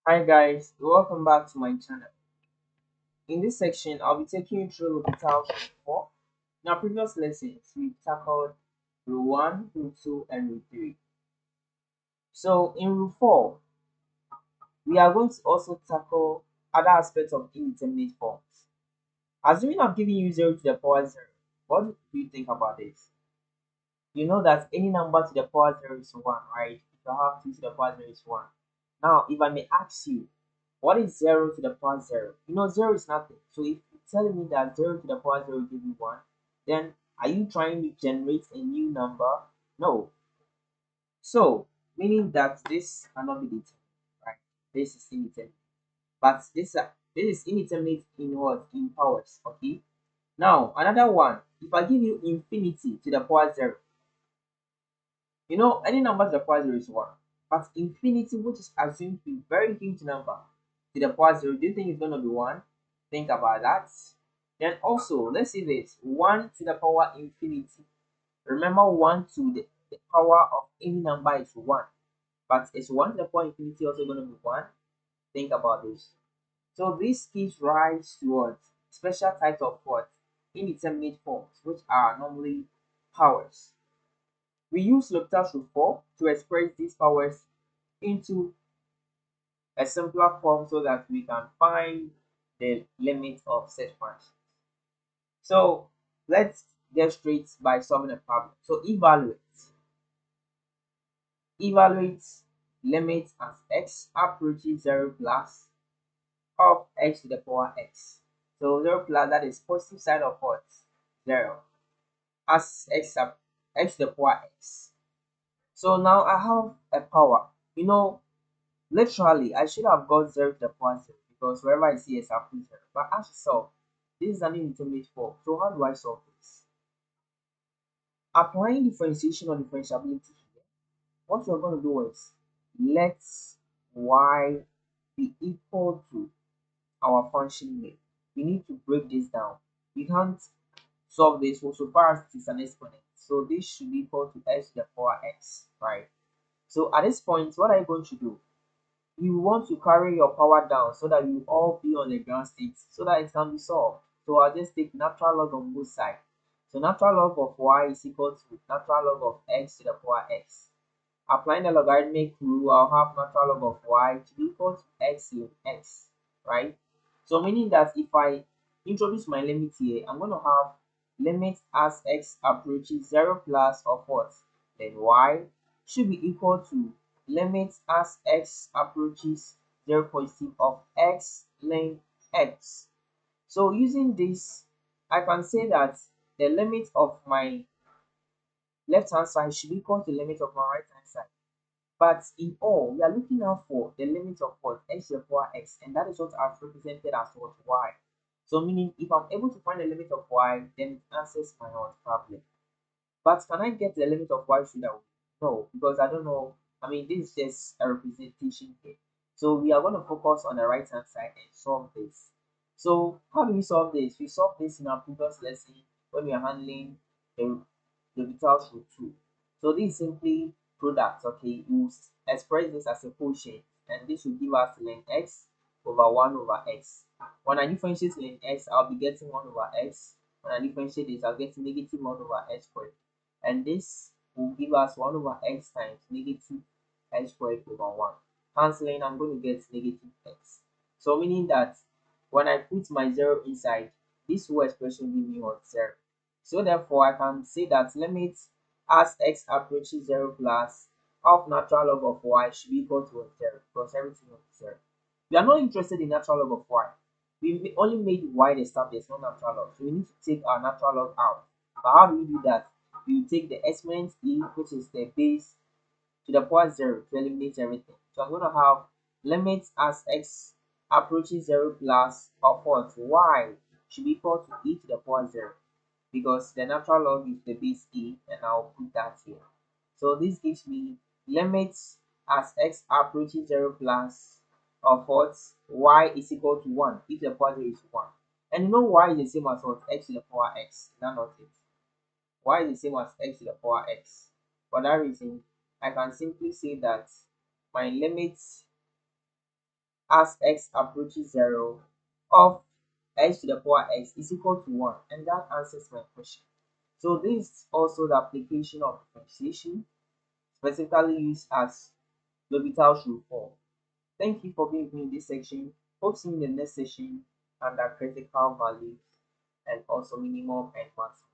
Hi guys, welcome back to my channel. In this section, I'll be taking you through L'Hopital's Rule 4. In our previous lessons, we tackled Rule 1, Rule 2, and Rule 3. So in Rule 4, we are going to also tackle other aspects of indeterminate forms. Assuming I'm giving you 0 to the power 0, what do you think about this? You know that any number to the power 0 is 1, right? If you have 2 to the power 0 is 1. Now, if I may ask you, what is 0 to the power 0? You know, 0 is nothing. So if you're telling me that 0 to the power 0 gives you 1, then are you trying to generate a new number? No. So, meaning that this cannot be determined, right? This is indeterminate. But this is indeterminate in what? In powers, okay? Now, another one. If I give you infinity to the power 0, you know, any number to the power 0 is 1. But infinity, which is assumed to be very huge number, to the power 0, do you think it's going to be 1? Think about that. Then also, let's see this. 1 to the power infinity. Remember, 1 to the power of any number is 1. But is 1 to the power infinity also going to be 1? Think about this. So this gives rise to what? Special types of what? Indeterminate forms, which are normally powers. We use L'Hopital's Rule 4 to express these powers into a simpler form so that we can find the limit of such functions. So let's get straight by solving a problem. So evaluate limit as x approaches 0 plus of x to the power x. So 0 plus, that is positive side of what? 0, as x to the power x. So now I have a power. You know, literally, I should have got 0 to the power 0 because wherever I see x, I put 0. But as you saw, this is an indeterminate form. So how do I solve this? Applying differentiation or differentiability here, what you're going to do is let y be equal to our function name. We need to break this down. We can't solve this so far as it is an exponent. So this should be equal to x to the power x, right? So at this point, what are you going to do? You want to carry your power down so that you all be on the ground state so that it can be solved. So I'll just take natural log on both sides. So natural log of y is equal to natural log of x to the power x. Applying the logarithmic rule, I'll have natural log of y to be equal to x in x, right? So meaning that if I introduce my limit here, I'm going to have limit as x approaches 0 plus of what? Then y should be equal to limit as x approaches 0 positive of x length x. So using this, I can say that the limit of my left hand side should be equal to the limit of my right hand side. But in all, we are looking out for the limit of what? X to the power x, and that is what I've represented as what? Y. So meaning if I'm able to find the limit of y, then it answers my what problem. But can I get the limit of y through that way? No, because I don't know. I mean, this is just a representation here. So we are going to focus on the right hand side and solve this. So how do we solve this? We solved this in our previous lesson when we are handling the L'Hopital's Rule 2. So this is simply product, okay? You express this as a quotient, and this will give us ln x over 1 over x. When I differentiate ln x, I'll be getting 1 over x. When I differentiate this, I'll get negative 1 over x squared. And this will give us 1 over x times negative x squared over 1. Cancelling, I'm going to get negative x. So meaning that when I put my 0 inside, this whole expression will give me what? 0. So therefore, I can say that limit as x approaches 0 plus of natural log of y should be equal to 0 because everything is 0. We are not interested in natural log of y. We only made y the stuff there's no natural log. So we need to take our natural log out. But how do we do that? We take the exponent e, which is the base, to the power 0 to eliminate everything. So I'm going to have limit as x approaches 0 plus of what? Y should be equal to e to the power 0 because the natural log is the base e, and I'll put that here. So this gives me limits as x approaches 0 plus of what? Y is equal to 1 if the power 0 is 1. And you know y is the same as what? X to the power x. Is that not it? Y is the same as x to the power x. For that reason, I can simply say that my limit as x approaches 0 of x to the power x is equal to 1, and that answers my question. So this is also the application of differentiation, specifically used as L'Hopital's rule 4. Thank you for being with me in this section. Hope to see you in the next session under critical values and also minimum and maximum.